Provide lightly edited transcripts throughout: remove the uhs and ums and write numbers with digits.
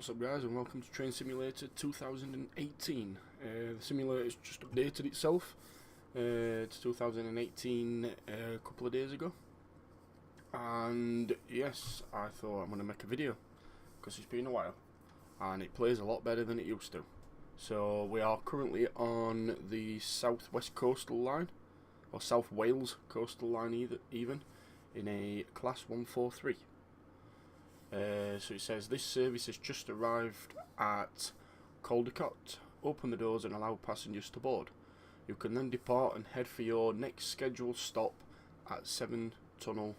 What's up guys, and welcome to Train Simulator 2018. The simulator has just updated itself to 2018 a couple of days ago, and yes, I thought I'm going to make a video because it's been a while and it plays a lot better than it used to. So we are currently on the southwest coastal line, or South Wales coastal line even, in a class 143. So it says this service has just arrived at Caldicot. Open the doors and allow passengers to board. You can then depart and head for your next scheduled stop at 7 Tunnel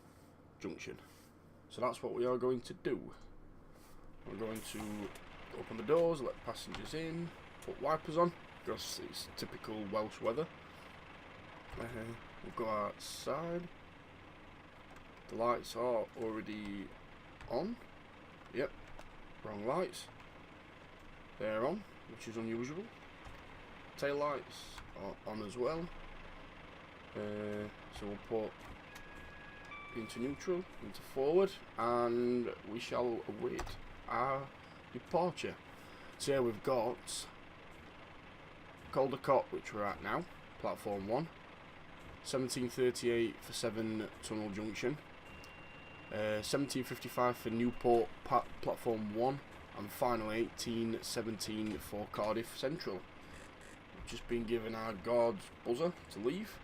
Junction. So that's what we are going to do. We're going to open the doors, let passengers in, put wipers on because it's typical Welsh weather. We'll go outside. The lights are already on. Yep, wrong lights. They're on, which is unusual. Tail lights are on as well. So we'll put into neutral, into forward, and we shall await our departure. So here we've got Caldicot, which we're at now, platform 1. 17:38 for 7 Tunnel Junction. 17:55 for Newport platform 1, and finally 18:17 for Cardiff Central. We've just been given our guard's buzzer to leave,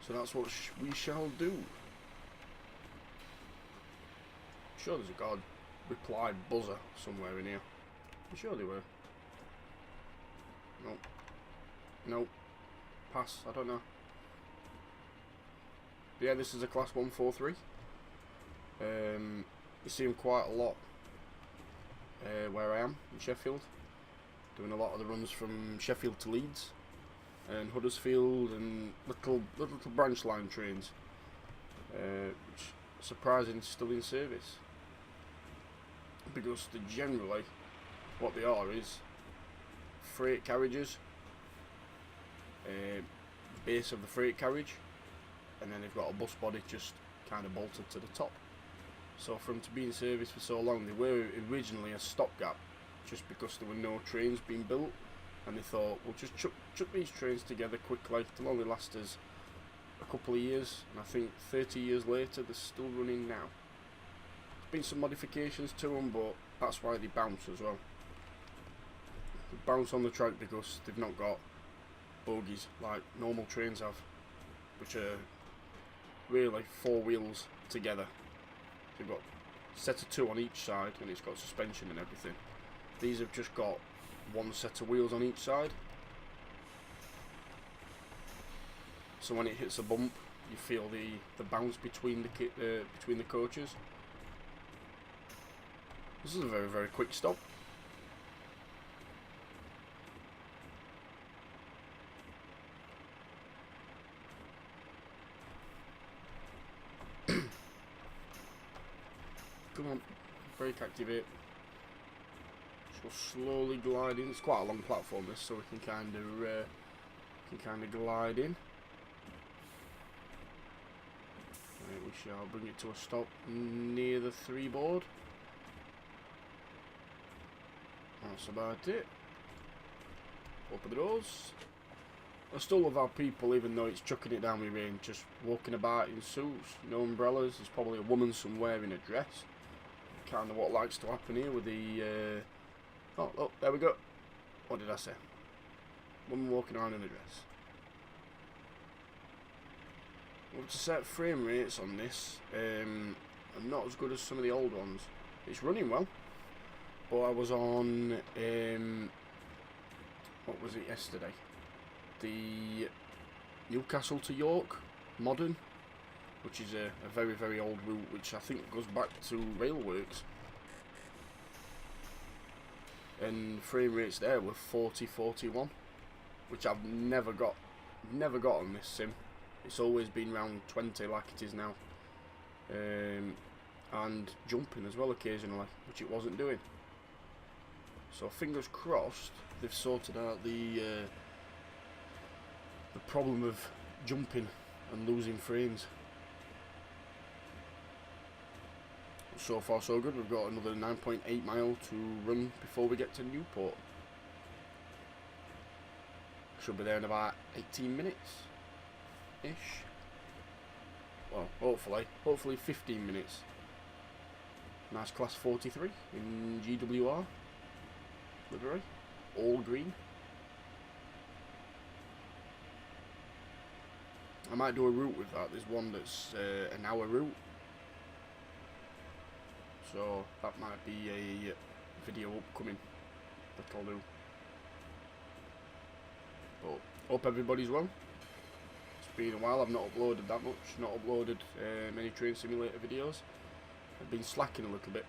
so that's what we shall do. I'm sure there's a guard reply buzzer somewhere in here. I'm sure they were. No. No. Pass. I don't know. Yeah, this is a class 143. You see them quite a lot where I am in Sheffield, doing a lot of the runs from Sheffield to Leeds and Huddersfield and little branch line trains, which surprising still in service, because generally what they are is freight carriages, base of the freight carriage, and then they've got a bus body just kind of bolted to the top. So for them to be in service for so long, they were originally a stopgap, just because there were no trains being built, and they thought, we'll just chuck these trains together quickly, they'll only last us a couple of years, and I think 30 years later they're still running now. There's been some modifications to them, but that's why they bounce as well. They bounce on the track because they've not got bogies like normal trains have, which are really 4 wheels together. They've got a set of 2 on each side, and it's got suspension and everything. These have just got 1 set of wheels on each side, so when it hits a bump you feel the bounce between the coaches. This is a very, very quick stop. Come on, brake activate. She'll slowly glide in. It's quite a long platform this, so we can kind of glide in. Right, we shall bring it to a stop near the 3 board. That's about it. Open the doors. I still love our people, even though it's chucking it down with rain, just walking about in suits, no umbrellas. There's probably a woman somewhere in a dress. Kind of what likes to happen here with the oh, there we go. What did I say? Woman walking around in a dress. Well, to set frame rates on this, I'm not as good as some of the old ones. It's running well, but I was on what was it yesterday? The Newcastle to York modern, which is a very, very old route, which I think goes back to railworks, and frame rates there were 40-41, which I've never got on this sim. It's always been around 20 like it is now, and jumping as well occasionally, which it wasn't doing. So fingers crossed they've sorted out the problem of jumping and losing frames. so far so good. We've got another 9.8 mile to run before we get to Newport. Should be there in about 18 minutes ish. Well, hopefully 15 minutes. Nice class 43 in GWR livery, all green. I might do a route with that. There's one that's an hour route, so that might be a video upcoming that I'll do. But hope everybody's well. It's been a while. I've not uploaded that much. Not uploaded many train simulator videos. I've been slacking a little bit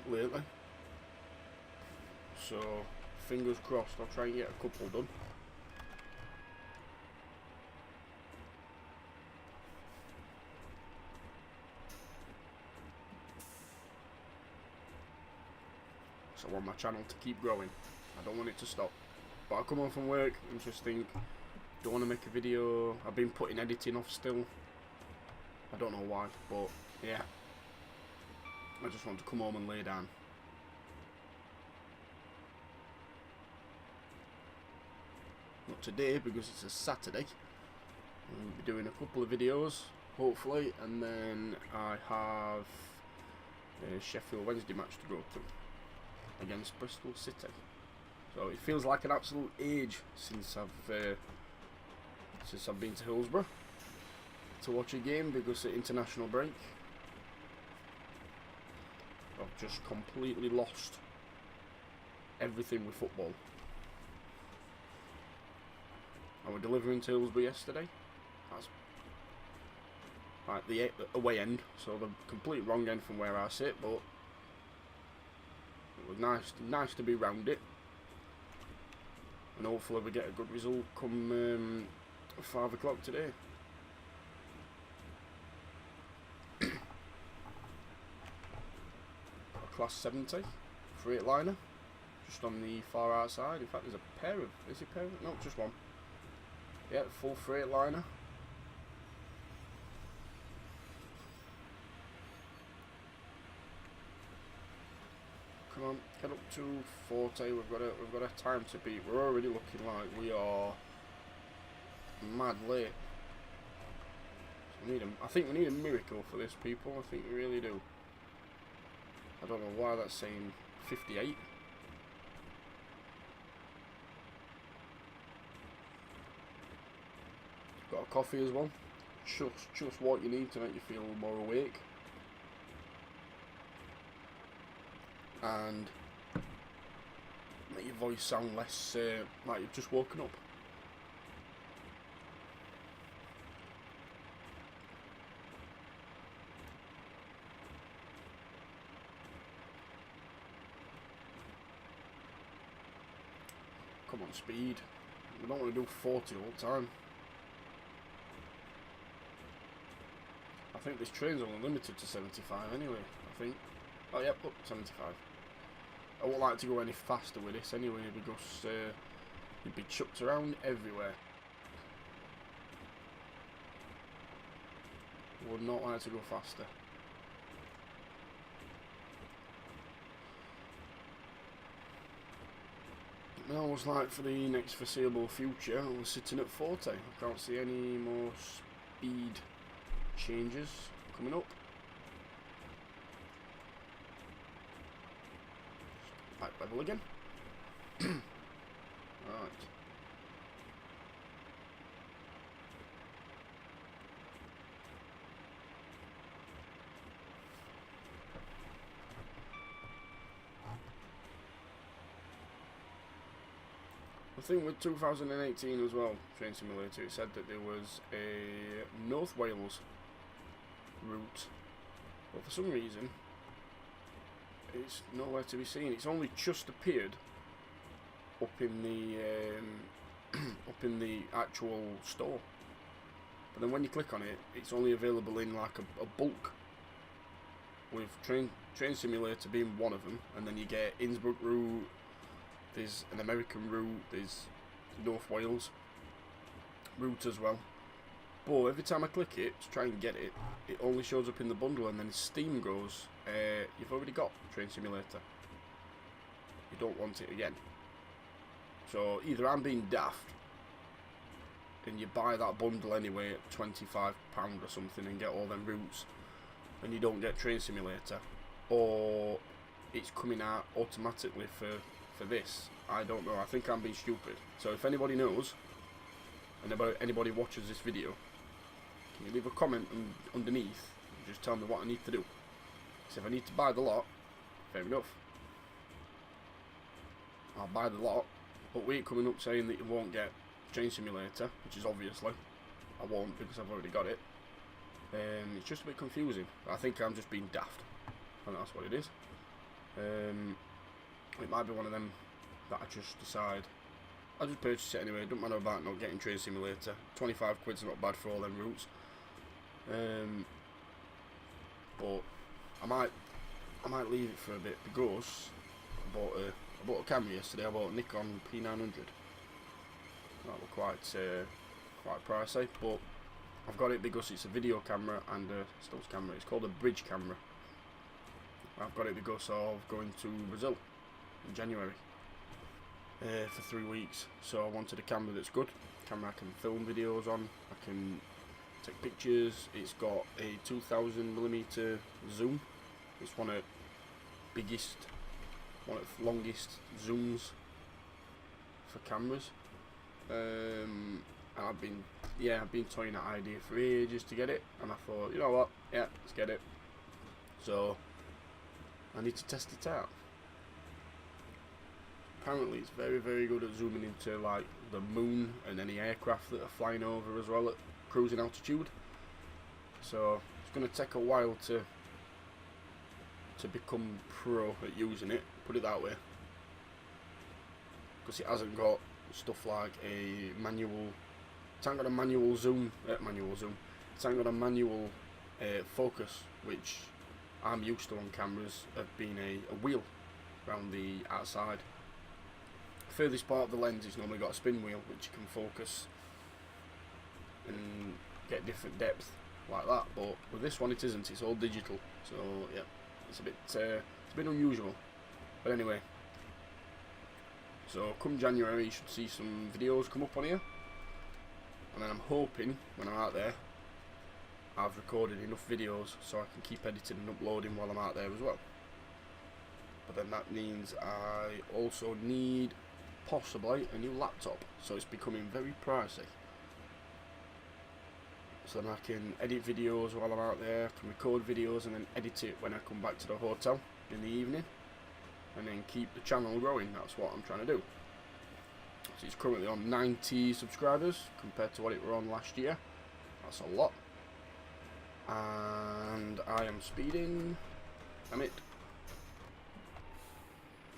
lately. So fingers crossed. I'll try and get a couple done. So I want my channel to keep growing. I don't want it to stop. But I come home from work and just think, don't want to make a video. I've been putting editing off still. I don't know why, but yeah. I just want to come home and lay down. Not today because it's a Saturday. We'll be doing a couple of videos, hopefully, and then I have a Sheffield Wednesday match to go to against Bristol City. So it feels like an absolute age since I've been to Hillsborough to watch a game because of international break. I've just completely lost everything with football. I was delivering to Hillsborough yesterday. That's like the away end, so the complete wrong end from where I sit, but it was nice to be round it. And hopefully we get a good result come 5 o'clock today. Class 70 freight liner, just on the far outside. In fact, there's a pair of, is it a pair of? No, just one. Yeah, full freight liner. Come on, get up to 40. We've got a time to beat. We're already looking like we are mad late. So I think we need a miracle for this, people. I think we really do. I don't know why that's saying 58. Got a coffee as well. Just what you need to make you feel more awake. And make your voice sound less like you've just woken up. Come on, speed. We don't want to do 40 all the time. I think this train's only limited to 75 anyway, I think. Oh, yep, up 75. I won't like to go any faster with this anyway because you'd be chucked around everywhere. Would not like to go faster. Now, what's like for the next foreseeable future? We're sitting at 40. I can't see any more speed changes coming up. Back level again. Right. I think with 2018 as well, Train Simulator, it said that there was a North Wales route, but for some reason it's nowhere to be seen. It's only just appeared up in the actual store, but then when you click on it, it's only available in like a bulk, with Train Simulator being one of them, and then you get Innsbruck route. There's an American route, there's North Wales route as well. But every time I click it to try and get it, it only shows up in the bundle, and then Steam goes, you've already got Train Simulator. You don't want it again. So either I'm being daft, and you buy that bundle anyway at £25 or something and get all them routes, and you don't get Train Simulator, or it's coming out automatically for this. I don't know. I think I'm being stupid. So if anybody knows, and anybody watches this video, can you leave a comment underneath and just tell me what I need to do? So if I need to buy the lot, fair enough, I'll buy the lot, but we ain't coming up saying that you won't get Train Simulator, which is obviously I won't, because I've already got it. It's just a bit confusing. I think I'm just being daft, and that's what it is. It might be one of them that I just decide I'll just purchase it anyway. Don't matter about not getting Train Simulator. 25 quid's not bad for all them routes. But I might leave it for a bit, because I bought a camera yesterday. I bought a Nikon P900. That was quite pricey, but I've got it because it's a video camera and a stills camera. It's called a bridge camera. I've got it because of going to Brazil in January for 3 weeks. So I wanted a camera that's good. A camera I can film videos on. I can take pictures. It's got a 2000mm zoom. It's one of the longest zooms for cameras. I've been toying that idea for ages to get it, and I thought, you know what, yeah, let's get it. So I need to test it out. Apparently it's very, very good at zooming into like the moon and any aircraft that are flying over as well at cruising altitude. So it's going to take a while to become pro at using it, put it that way, because it hasn't got stuff like a manual. It's ain't got a manual zoom. It ain't got a manual focus, which I'm used to on cameras, of being a wheel around the outside. The furthest part of the lens is normally got a spin wheel, which you can focus and get different depth like that. But with this one, it isn't. It's all digital. So yeah, it's a bit unusual. But anyway. So come January, you should see some videos come up on here, and then I'm hoping when I'm out there I've recorded enough videos so I can keep editing and uploading while I'm out there as well. But then that means I also need possibly a new laptop, so it's becoming very pricey. So then I can edit videos while I'm out there, I can record videos and then edit it when I come back to the hotel in the evening, and then keep the channel growing. That's what I'm trying to do. So it's currently on 90 subscribers compared to what it were on last year. That's a lot. And I am speeding. Damn it.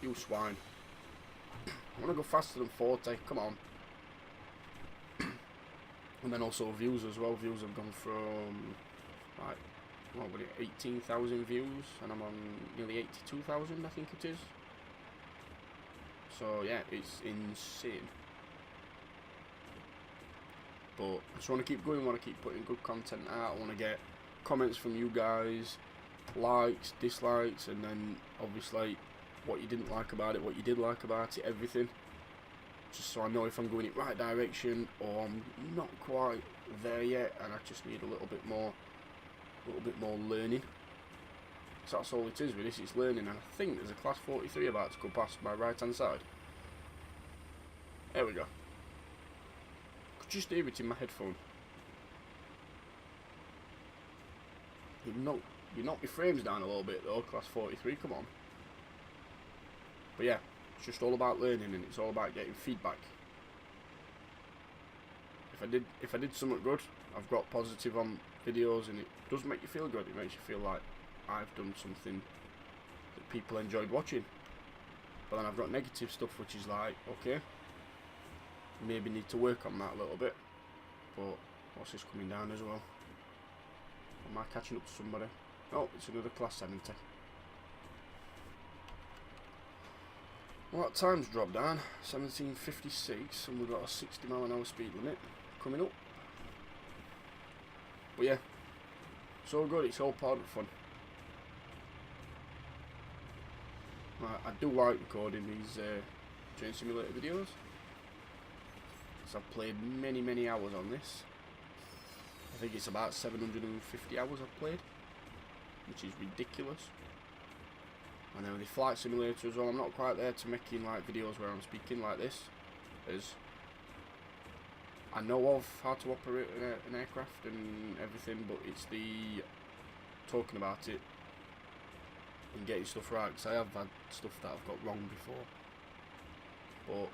You swine. I want to go faster than 40. Come on. And then also views as well. Views have gone from like, what was it, 18,000 views, and I'm on nearly 82,000, I think it is. So yeah, it's insane. But I just want to keep going. I want to keep putting good content out. I want to get comments from you guys, likes, dislikes, and then obviously what you didn't like about it, what you did like about it, everything. Just so I know if I'm going in the right direction or I'm not quite there yet, and I just need a little bit more learning. So that's all it is with this, it's learning. And I think there's a class 43 about to go past my right hand side. There we go. Could just hear it in my headphone. You knock your frames down a little bit though, class 43, come on. But yeah, it's just all about learning, and it's all about getting feedback. If I did something good, I've got positive on videos, and it does make you feel good. It makes you feel like I've done something that people enjoyed watching. But then I've got negative stuff, which is like, okay, maybe need to work on that a little bit. But what's this coming down as well? Am I catching up to somebody? Oh, it's another class 70. Well, that time's dropped down, 17:56, and we've got a 60 mile an hour speed limit coming up. But yeah, so good, it's all part of the fun. I do like recording these train simulator videos, because I've played many hours on this. I think it's about 750 hours I've played, which is ridiculous. And then with the flight simulator as well, I'm not quite there to making like videos where I'm speaking like this, as I know of how to operate an aircraft and everything, but it's the talking about it and getting stuff right, because I have had stuff that I've got wrong before, but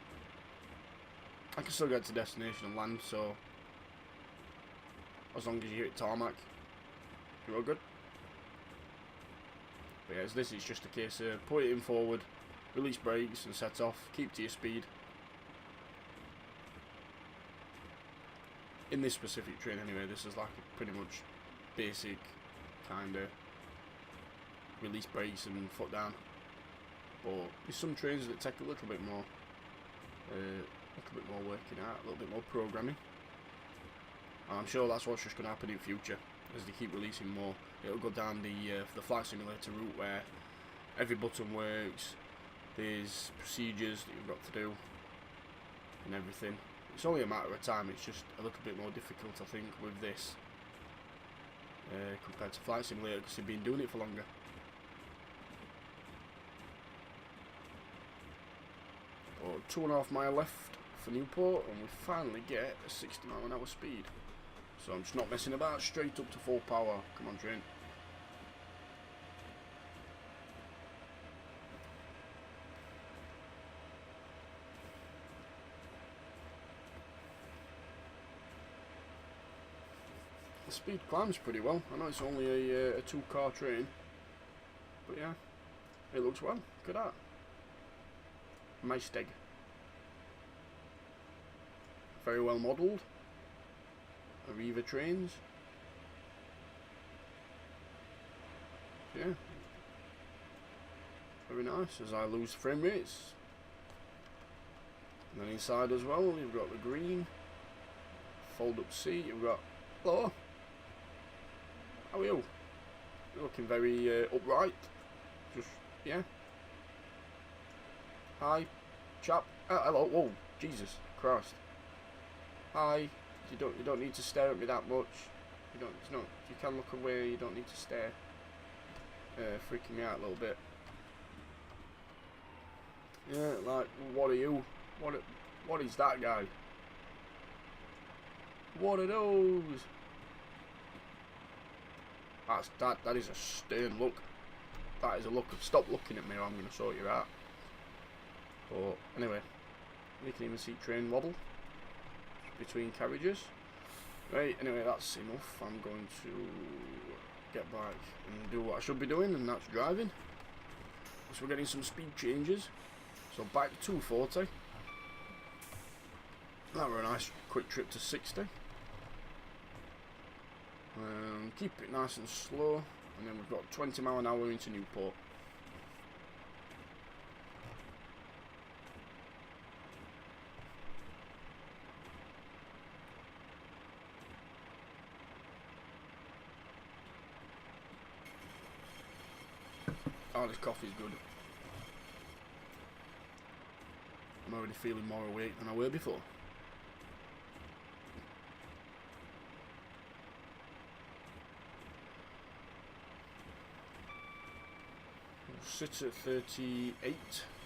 I can still get to destination and land, so as long as you hit tarmac, you're all good. But yeah, this is just a case of put it in forward, release brakes and set off, keep to your speed. In this specific train anyway, this is like a pretty much basic kind of release brakes and foot down. But there's some trains that take a little bit more working out, a little bit more programming. And I'm sure that's what's just going to happen in future as they keep releasing more. It'll go down the flight simulator route where every button works, there's procedures that you've got to do and everything. It's only a matter of time, it's just a little bit more difficult I think with this compared to flight simulator, because they've been doing it for longer. But 2.5 miles left for Newport and we finally get a 60 mile an hour speed. So I'm just not messing about, straight up to full power. Come on, train. The speed climbs pretty well. I know it's only a 2-car train, but yeah, it looks well. Look at that. Maesteg. Very well modelled. Arriva Trains. Yeah. Very nice, as I lose frame rates. And then inside as well, you've got the green. Fold up seat, you've got... Hello. How are you? You're looking very upright. Just, yeah. Hi, chap. Hello. Whoa, Jesus Christ. Hi. You don't need to stare at me that much. You don't. It's not. You can look away. You don't need to stare. Freaking me out a little bit. Yeah, like, what are you? What is that guy? What are those? That is a stern look. That is a look of stop looking at me or I'm going to sort you out. But anyway, you can even see train wobble between carriages. Right, anyway, that's enough. I'm going to get back and do what I should be doing, and that's driving. So we're getting some speed changes. So back to 240. That were a nice quick trip to 60. Keep it nice and slow, and then we've got 20 mile an hour into Newport. Oh, this coffee's good. I'm already feeling more awake than I were before. Sit at 38.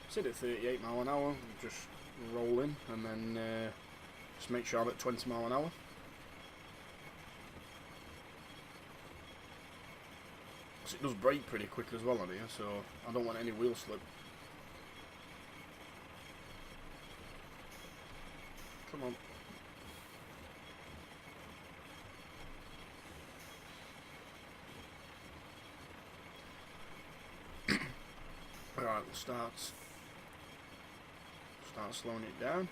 Sit at 38 mile an hour. Just roll in, and then just make sure I'm at 20 mile an hour. So it does brake pretty quick as well on here, so I don't want any wheel slip. Come on. Alright, we'll start slowing it down.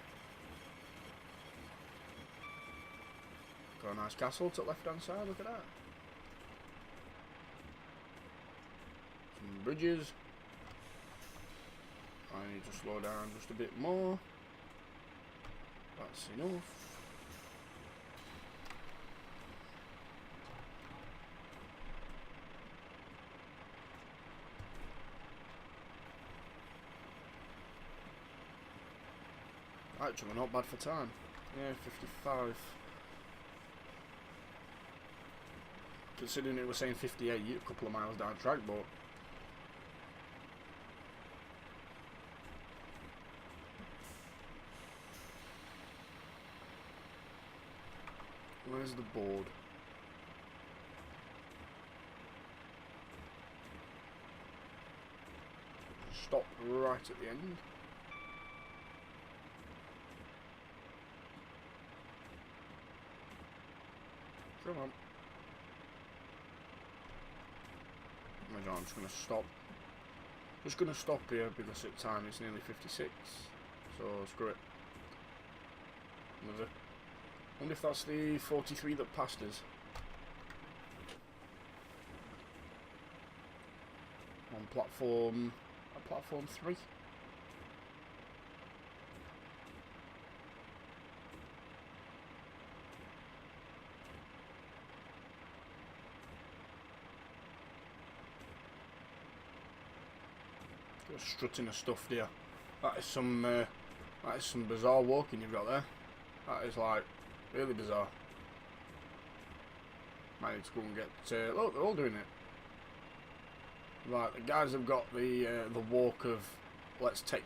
Got a nice castle to the left hand side, look at that. Some bridges. I need to slow down just a bit more. That's enough. Actually, we're not bad for time. Yeah, 55. Considering it was saying 58, a couple of miles down track, but where's the board? Stop right at the end. Come on. Oh my god, I'm just going to stop. Just going to stop here because at time it's nearly 56. So screw it. Another. I wonder if that's the 43 that passed us. On platform 3. Just strutting the stuff there. That is some bizarre walking you've got there. That is like really bizarre. Might need to go and get. Look, they're all doing it. Right, the guys have got the walk of let's take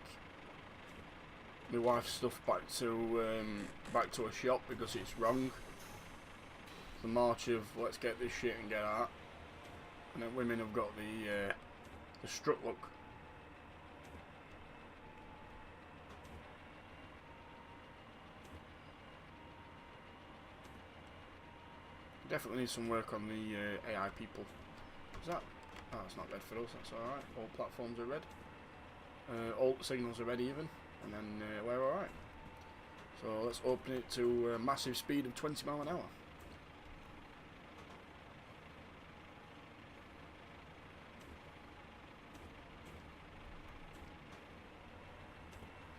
my wife's stuff back to a shop because it's wrong. The march of let's get this shit and get out. And then women have got the strut look. Definitely need some work on the AI people. Is that? Oh, it's not red for us, that's alright. All platforms are red. All signals are red even. And then we're alright. So let's open it to a massive speed of 20 miles an hour.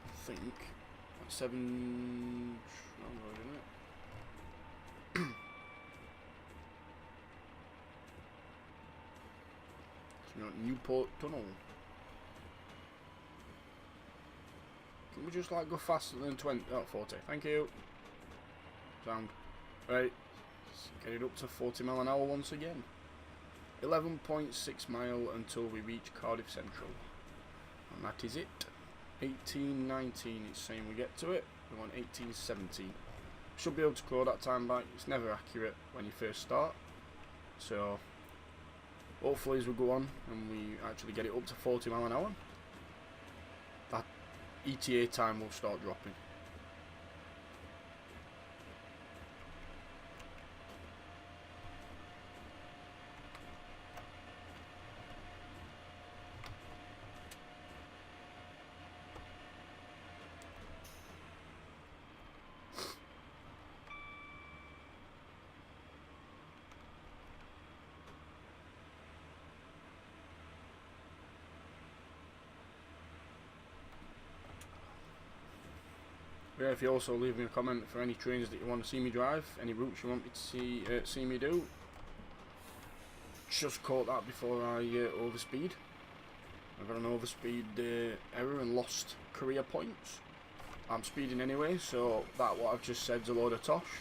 I think that's 7... isn't it? Newport Tunnel. Can we just like go faster than 20? Oh, 40. Thank you. Sound. Right. Let's get it up to 40 mile an hour once again. 11.6 mile until we reach Cardiff Central. And that is it. 1819 it's saying we get to it. We want 1817. Should be able to claw that time back. It's never accurate when you first start. So hopefully as we go on and we actually get it up to 40 mile an hour, that ETA time will start dropping. Yeah, if you also leave me a comment for any trains that you want to see me drive, any routes you want me to see me do. Just caught that before I overspeed. I got an overspeed error and lost career points. I'm speeding anyway, so that what I've just said's a load of tosh.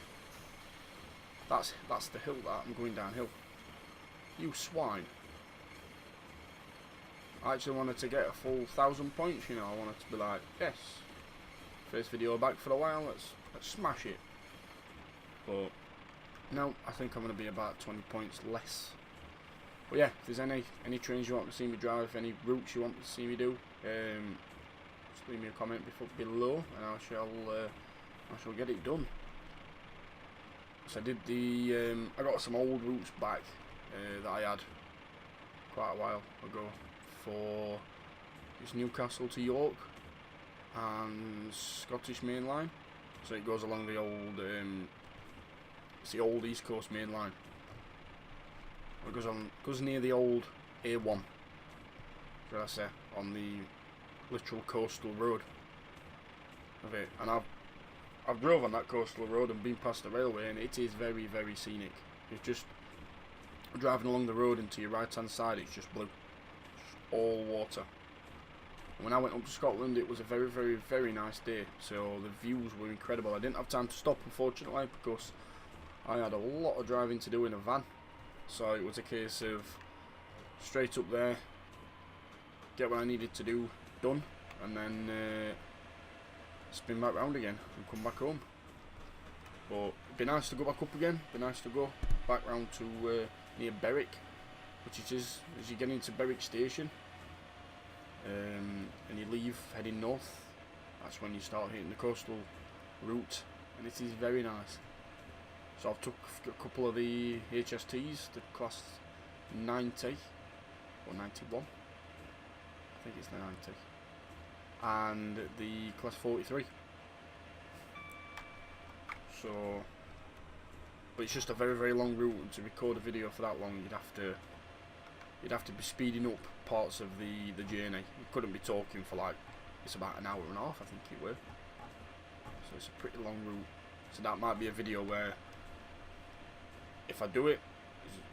That's the hill that I'm going downhill. You swine. I actually wanted to get a full 1,000 points, you know. I wanted to be like, yes. First video back for a while, let's smash it. But no, I think I'm going to be about 20 points less. But yeah, if there's any trains you want to see me drive, any routes you want to see me do, just leave me a comment below, and I shall get it done. So I did I got some old routes back that I had quite a while ago for this Newcastle to York and Scottish Main Line. So it goes along the old, it's the old East Coast Main Line. It goes near the old A1, should I say, on the literal coastal road of it. And I've drove on that coastal road and been past the railway, and it is very, very scenic. It's just driving along the road, and to your right hand side it's just blue, just all water. When I went up to Scotland, it was a very, very, very nice day. So the views were incredible. I didn't have time to stop, unfortunately, because I had a lot of driving to do in a van. So it was a case of straight up there, get what I needed to do done, and then spin back round again and come back home. But it'd be nice to go back up again. It'd be nice to go back round to near Berwick, which it is as you get into Berwick station, and you leave heading north. That's when you start hitting the coastal route, and it is very nice. So I've took a couple of the HSTs, the class 90 or 91. I think it's the 90, and the class 43. So, but it's just a very, very long route, and to record a video for that long, you'd have to be speeding up parts of the journey. You couldn't be talking for like, it's about an hour and a half, I think it were. So it's a pretty long route. So that might be a video where, if I do it,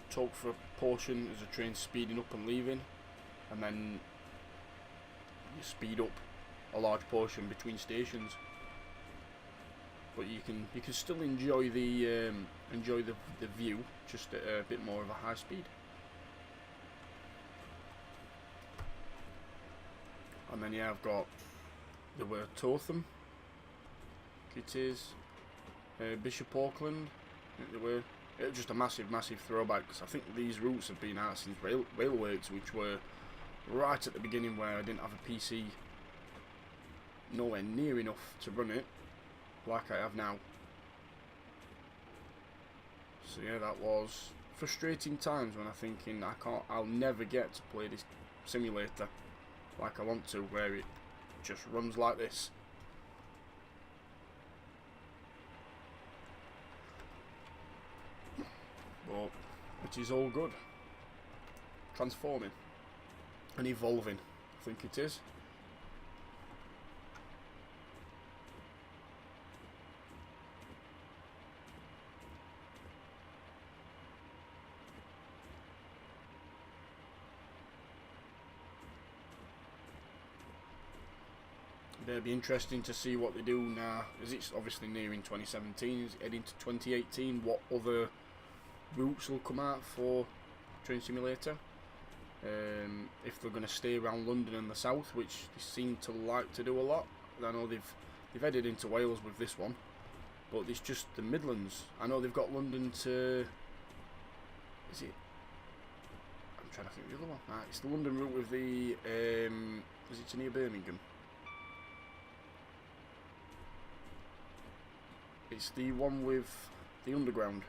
talk for a portion as a train speeding up and leaving, and then you speed up a large portion between stations. But you can still enjoy the view, just at a bit more of a high speed. And then yeah, I've got the word Totham, it is Bishop Auckland. They were just a massive throwback, because I think these routes have been out since Railworks, which were right at the beginning, where I didn't have a PC nowhere near enough to run it like I have now. So yeah, that was frustrating times when I'm thinking I'll never get to play this simulator like I want to, where it just runs like this. But it is all good. Transforming and evolving, I think it is. It'll be interesting to see what they do now, as it's obviously nearing 2017, it's heading to 2018, what other routes will come out for Train Simulator. If they're going to stay around London and the south, which they seem to like to do a lot. I know they've headed into Wales with this one, but it's just the Midlands. I know they've got London to, is it, I'm trying to think of the other one. It's the London route with the, is it to near Birmingham? It's the one with the underground.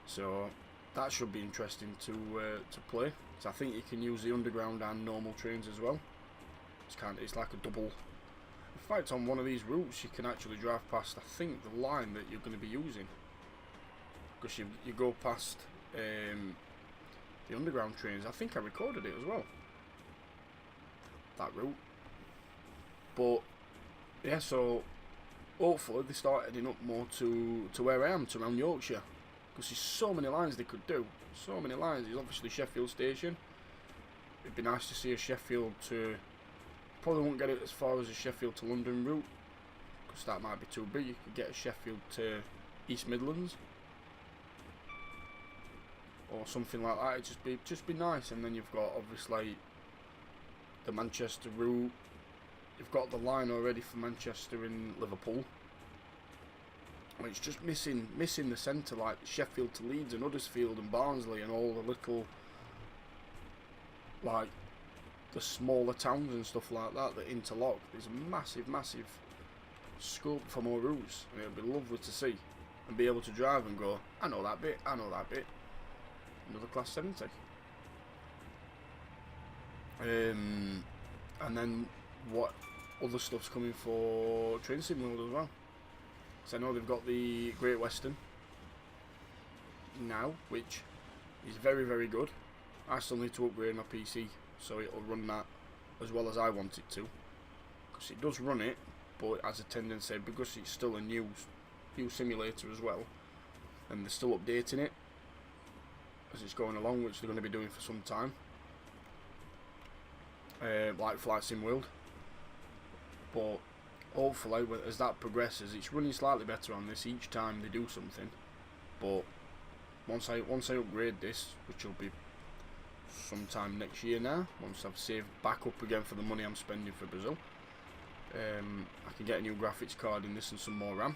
So that should be interesting to play. So I think you can use the underground and normal trains as well. It's like a double. In fact, on one of these routes you can actually drive past, I think, the line that you're going to be using, because you go past the underground trains. I think I recorded it as well, that route. But yeah, so hopefully they start heading up more to where I am, to around Yorkshire, because there's so many lines they could do. So many lines. There's obviously Sheffield Station. It'd be nice to see a Sheffield to, probably won't get it as far as a Sheffield to London route, because that might be too big. You could get a Sheffield to East Midlands or something like that. It'd just be nice. And then you've got obviously the Manchester route. You've got the line already for Manchester and Liverpool. It's just missing the centre, like Sheffield to Leeds and Huddersfield and Barnsley and all the little, like the smaller towns and stuff like that that interlock. There's a massive scope for more routes, and it'll be lovely to see and be able to drive and go, I know that bit. Another class 70. And then what other stuff's coming for Train Sim World as well? So I know they've got the Great Western now, which is very good. I still need to upgrade my PC so it'll run that as well as I want it to, because it does run it, but it has a tendency, because it's still a new simulator as well, and they're still updating it as it's going along, which they're going to be doing for some time. like Flight Sim World. But hopefully, as that progresses, it's running slightly better on this each time they do something. But once I upgrade this, which will be sometime next year now, once I've saved back up again for the money I'm spending for Brazil, I can get a new graphics card in this and some more RAM.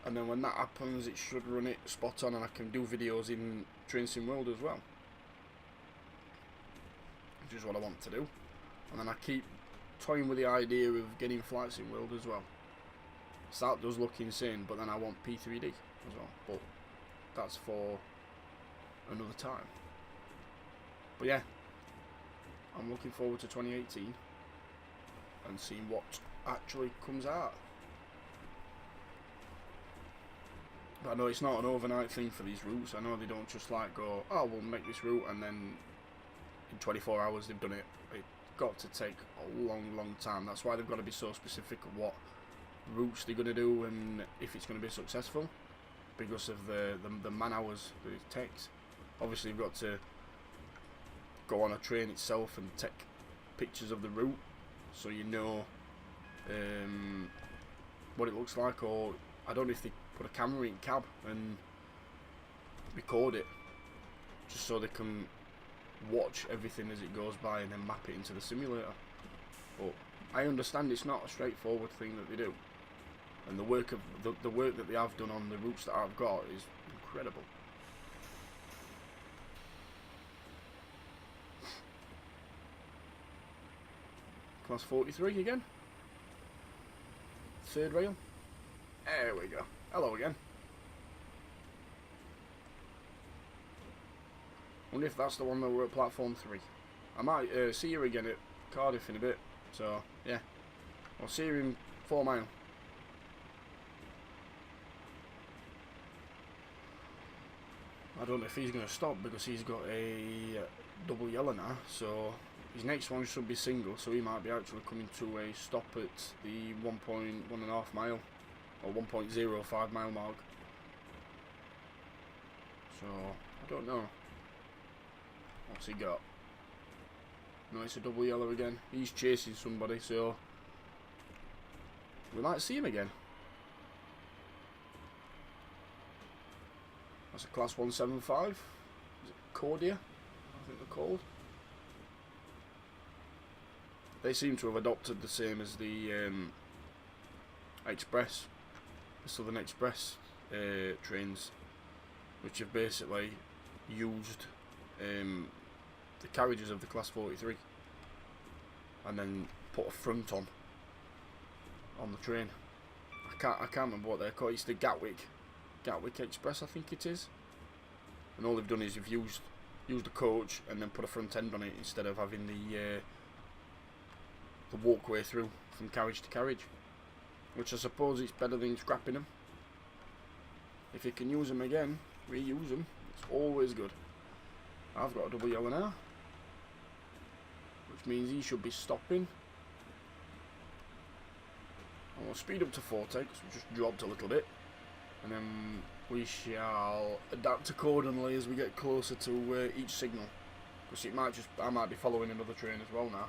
And then when that happens, it should run it spot on, and I can do videos in Train Sim World as well, which is what I want to do. And then I keep toying with the idea of getting Flight Sim World as well. So that does look insane, but then I want P3D as well. But that's for another time. But yeah, I'm looking forward to 2018 and seeing what actually comes out. But I know it's not an overnight thing for these routes. I know they don't just like go, oh, we'll make this route and then in 24 hours they've done it. It's got to take a long time. That's why they've got to be so specific of what routes they're going to do and if it's going to be successful, because of the man hours that it takes. Obviously you've got to go on a train itself and take pictures of the route so you know what it looks like, or I don't know if they put a camera in cab and record it just so they can watch everything as it goes by and then map it into the simulator. But I understand it's not a straightforward thing that they do, and the work that they have done on the routes that I've got is incredible. Class 43 again. Third rail. There we go. Hello again. Wonder if that's the one that we're at platform 3. I might see you again at Cardiff in a bit. So yeah, I'll see you in 4 Mile. I don't know if he's going to stop because he's got a double yellow now. So his next one should be single. So he might be actually coming to a stop at the 1.5 mile or 1.05 mile mark. So I don't know. What's he got? No, it's a double yellow again. He's chasing somebody, so we might see him again. That's a class 175. Is it Cordia? I think they're called. They seem to have adopted the same as the Express, the Southern Express trains, which have basically used the carriages of the class 43 and then put a front on the train. I can't remember what they're called. It's the Gatwick Express, I think it is. And all they've done is you've used the coach and then put a front end on it instead of having the walkway through from carriage to carriage, which I suppose it's better than scrapping them. If you can use them again, reuse them. It's always good. I've got a double yellow now, which means he should be stopping. I'll speed up to 40 because we just dropped a little bit, and then we shall adapt accordingly as we get closer to each signal, because I might be following another train as well now.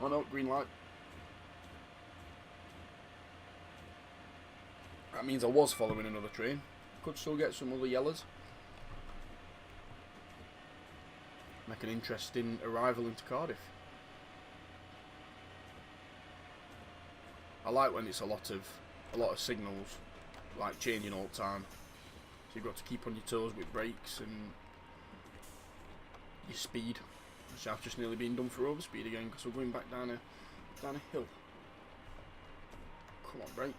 Oh no, green light. That means I was following another train. Could still get some other yellows. Make an interesting arrival into Cardiff. I like when it's a lot of signals, like changing all the time. So you've got to keep on your toes with brakes and your speed, which I've just nearly been done for overspeed again because we're going back down a hill. Come on, brakes.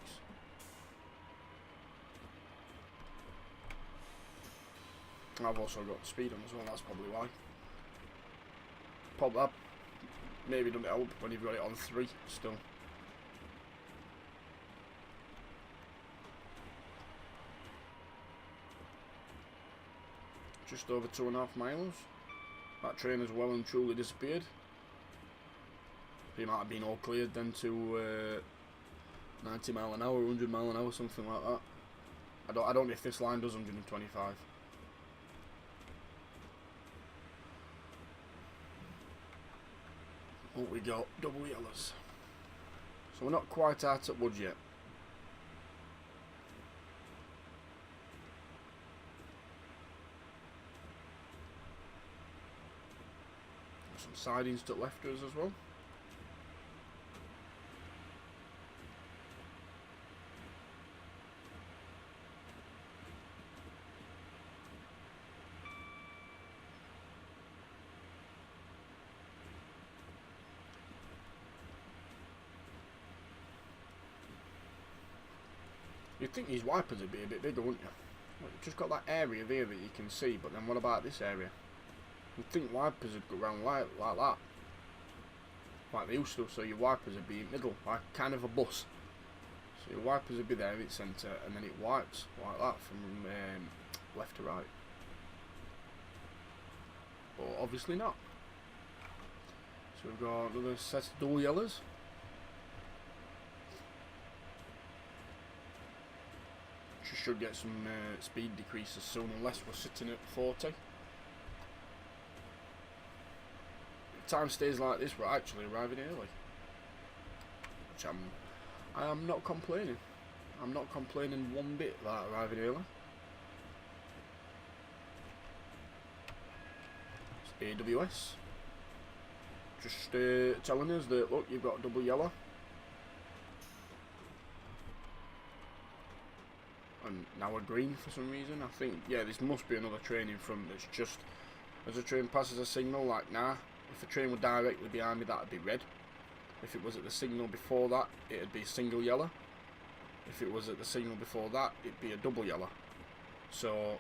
I've also got speed on as well. That's probably why. Pop that. Maybe doesn't help when you've got it on 3 still. Just over 2.5 miles. That train has well and truly disappeared. He might have been all cleared then to 90 mile an hour, 100 mile an hour, something like that. I don't know if this line does 125. Oh, we got double yellows. So we're not quite out at Woods yet. Some sidings to the left of us as well. You'd think these wipers would be a bit bigger, wouldn't you? Well, you've just got that area there that you can see, but then what about this area? You'd think wipers would go around like that. Like they used to, so your wipers would be in the middle, like kind of a bus. So your wipers would be there in its centre, and then it wipes like that from left to right. But obviously not. So we've got another set of dual yellows. Should get some speed decreases soon, unless we're sitting at 40. If time stays like this, we're actually arriving early, which I am not complaining. I'm not complaining one bit about arriving early. It's AWS just telling us that look, you've got double yellow. And now we're green for some reason. I think, yeah, this must be another train in front that's just, as a train passes a signal, like, nah, if a train were directly behind me, that'd be red. If it was at the signal before that, it'd be single yellow. If it was at the signal before that, it'd be a double yellow. So,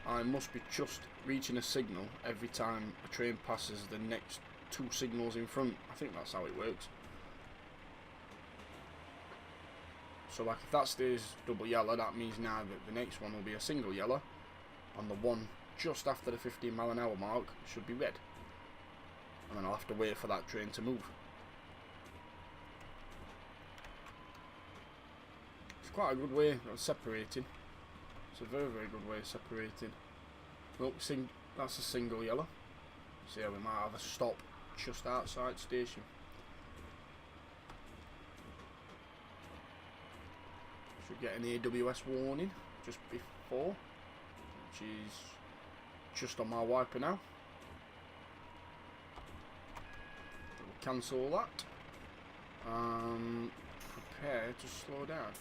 I must be just reaching a signal every time a train passes the next two signals in front. I think that's how it works. So like if that stays double yellow, that means now that the next one will be a single yellow, and the one just after the 15 mph mark should be red. And then I'll have to wait for that train to move. It's quite a good way of separating. It's a very, very good way of separating. Look, that's a single yellow. So yeah, we might have a stop just outside station. Should get an AWS warning just before, which is just on my wiper now. We'll cancel that and prepare to slow down.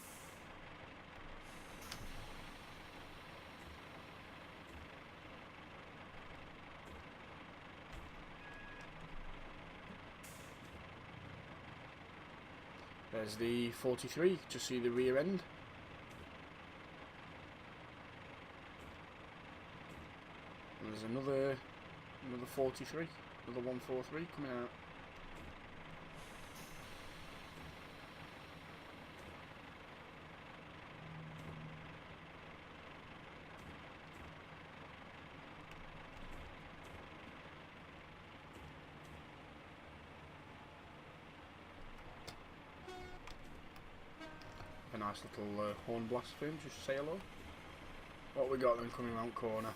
There's the 43 to see the rear end. And there's another 43, another 143 coming out. A nice little horn blast for him, just say hello. What we got then coming round corner?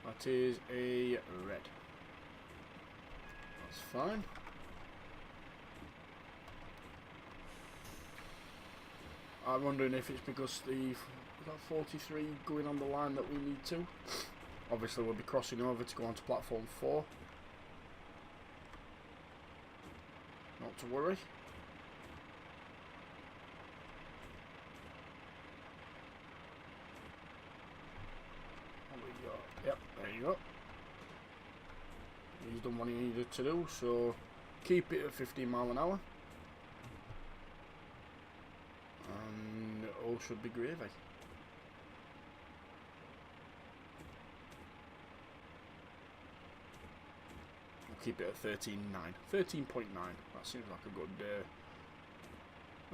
That is a red. That's fine. I'm wondering if it's because we've got 43 going on the line that we need to. Obviously we'll be crossing over to go onto platform 4. Not to worry. Yep, there you go. He's done what he needed to do, so keep it at 15 mph. And all should be gravy. We'll keep it at 13.9. 13.9. That seems like a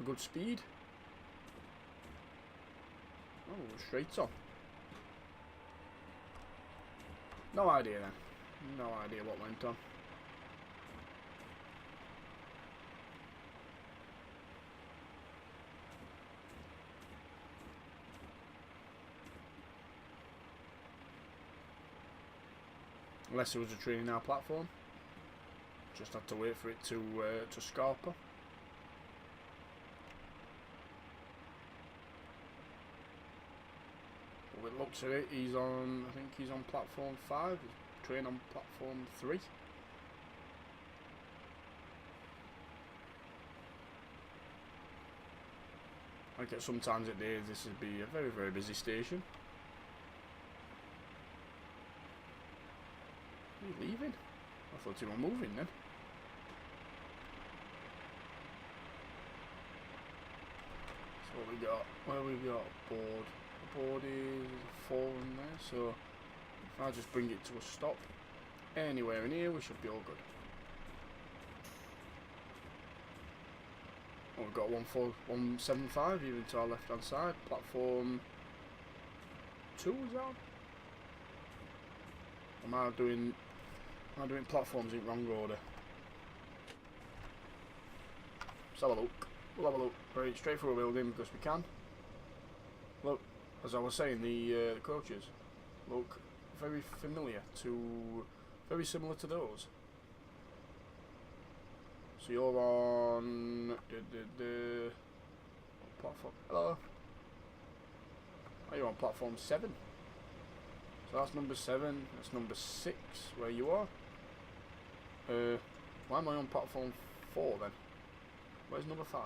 good speed. Oh, straight on. No idea then. No idea what went on. Unless there was a train in our platform. Just had to wait for it to scarper. But with looks at it, he's on. I think he's on platform 5. Train on platform 3. I get sometimes at days this would be a very, very busy station. Are you leaving? I thought you were moving then. So what we got? Where we got? Board. The board is 4 in there, so if I just bring it to a stop anywhere in here, we should be all good. Oh, we've got 175 even to our left hand side. Platform 2 is that? Am I doing platforms in wrong order? Let's have a look. We'll have a look. Right, straight through a building because we can. Look, as I was saying, the coaches look very familiar to, very similar to those. So you're on the platform. Hello. Oh, you're on platform 7. So that's number 7. That's number 6 where you are. Why am I on platform 4 then? Where's number 5?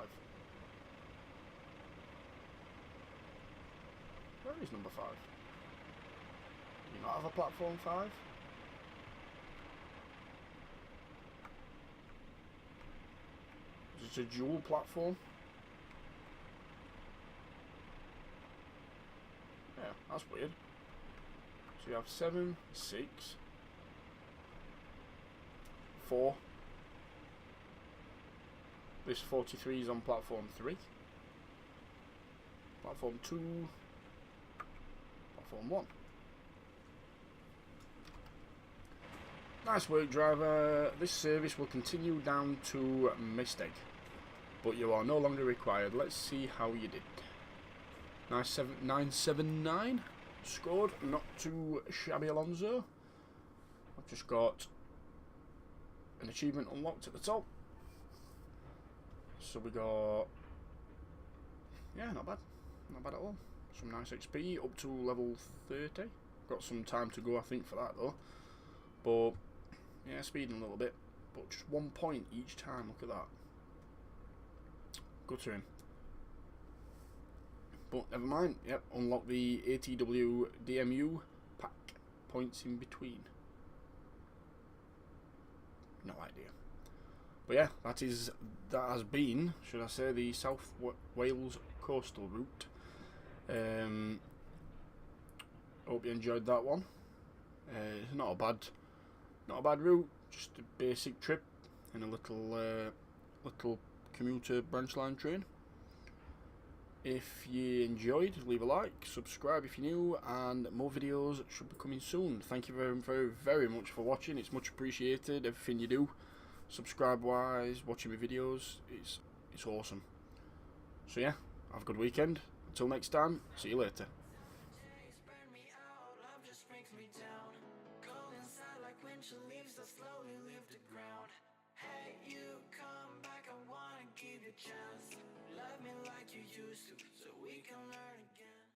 Where is number 5? Do you not have a platform 5? It's a dual platform. Yeah, that's weird. So you have 7, 6, 4. This 43 is on platform 3. Platform 2. Platform 1. Nice work, driver. This service will continue down to Mistake, but you are no longer required. Let's see how you did. Nice 979. Scored. Not too shabby, Alonso. I've just got an achievement unlocked at the top. So we got, yeah, not bad. Not bad at all. Some nice XP up to level 30. Got some time to go, I think, for that though. But yeah, speeding a little bit. But just 1 point each time. Look at that. Good to him. But never mind. Yep, unlock the ATW DMU pack. Points in between. No idea. But yeah, that has been, should I say, the South Wales coastal route. Hope you enjoyed that one. It's not a bad route. Just a basic trip in a little commuter branch line train. If you enjoyed, leave a like, subscribe if you're new, and more videos should be coming soon. Thank you very, very, very much for watching. It's much appreciated. Everything you do, subscribe wise, watching my videos, it's awesome. So yeah, have a good weekend. Until next time, see you later. Chance. Love me like you